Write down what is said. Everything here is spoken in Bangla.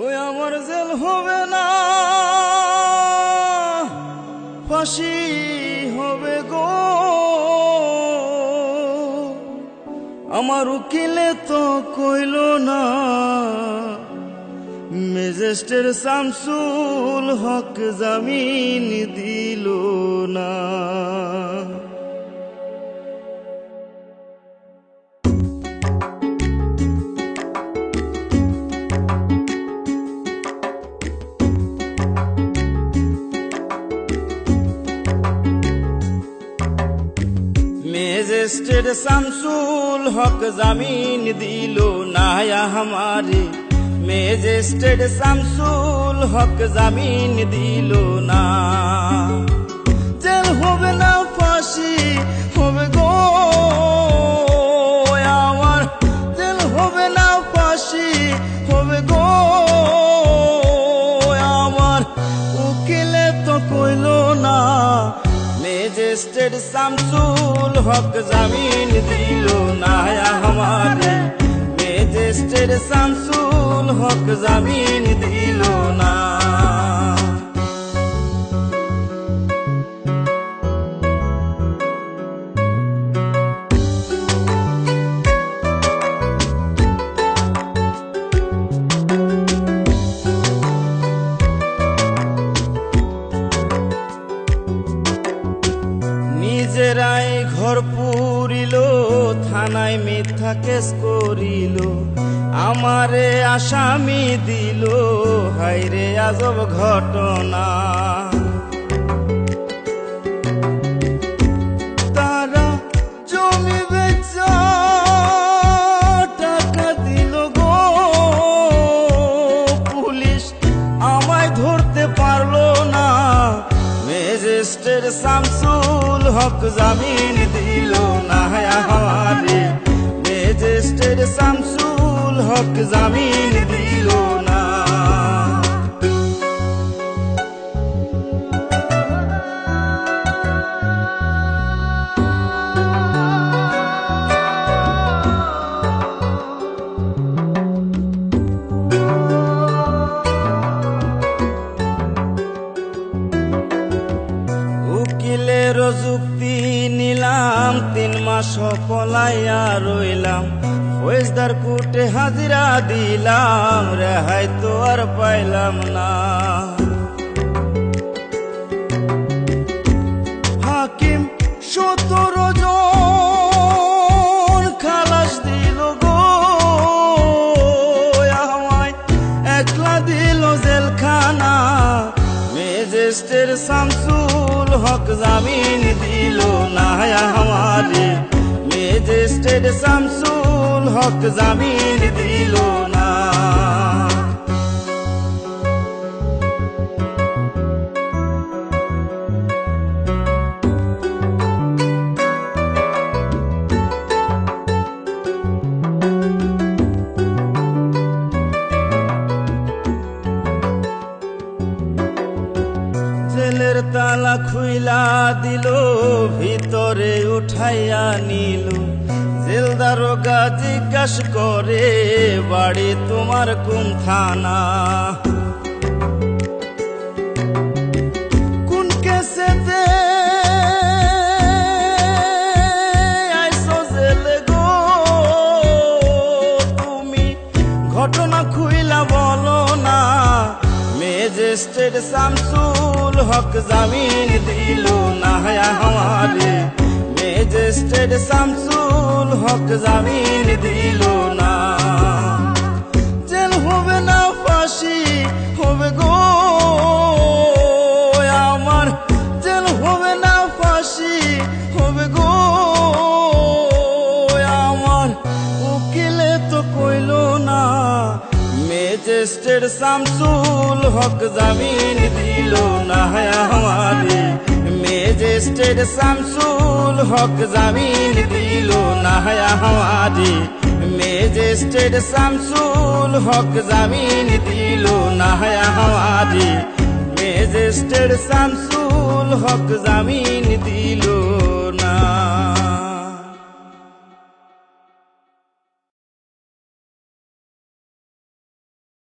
ওই আমার জেল হবে না, ফাঁসি হবে গো। আমার উকিলে তো কইল না, ম্যাজিস্ট্রেট শামসুল হক জামিন দিল না। ম্যাজিস্ট্রেট শামসুল হক জামিন দিল না हमारे, ম্যাজিস্ট্রেট শামসুল হক জামিন দিল না। জেল হবে না, ফাঁসি হবে গো আমার, জেল হবে না, ফাঁসি হবে গো আমার। উকিলে তো কইল না, ম্যাজিস্ট্রেট শামসুল হক জামিন দিল না हमारे, ম্যাজিস্ট্রেট শামসুল হক জামিন দিল না। নিজেরাই ঘর পুরিল, থানায় মিথ্যা কেস করিল, আমারে আসামি দিল, হায়রে আজব ঘটনা। তারা জমি বেচা টাকা দিল গো, পুলিশ আমায় ধরতে পারলো না। ম্যাজিস্ট্রেট শামসুল হক জামিন দিল না हमारे, ম্যাজিস্ট্রেট শামসুল হক জামিন দিল না। উকিলের যুক্তি নিলাম, 3 মাস পলাইয়া রইলাম, ফৌজদার কোর্টে হাজিরা দিলাম, রেহাই তো আর পাইলাম না। হাকিম 17 জন খালাস দিল গো আমায়, একলা দিল জেলখানা। ম্যাজিস্ট্রেট শামসুল হক জামিন দিল না हमारे, ম্যাজিস্ট্রেট শামসুল হক জামিন দিল না। জেলের তালা খুইলা দিল, ভিতরে উঠাইয়া নিল, জেল দারোগা জিজ্ঞাস করে, বাড়ি তোমার কোন থানা? কোন কেসেতে আইছো জেলে গো তুমি, ঘটনা খুইলা বলো না। ম্যাজিস্ট্রেট শামসুল হক জামিন দিল না हमारे, ম্যাজিস্ট্রেট শামসুল হক জামিন দিল না। জেল হবে না, ফাঁসি হবে গো আমার, জেল হবে না, ফাঁসি হবে গো আমার। উকিলে তো কইল না, ম্যাজিস্ট্রেট শামসুল হক জামিন দিল না हमारे, ম্যাজিস্ট্রেট শামসুল হক জামিন দিল না हमारे, ম্যাজিস্ট্রেট শামসুল হক জামিন দিল না हमारे, ম্যাজিস্ট্রেট শামসুল হক জামিন দিল।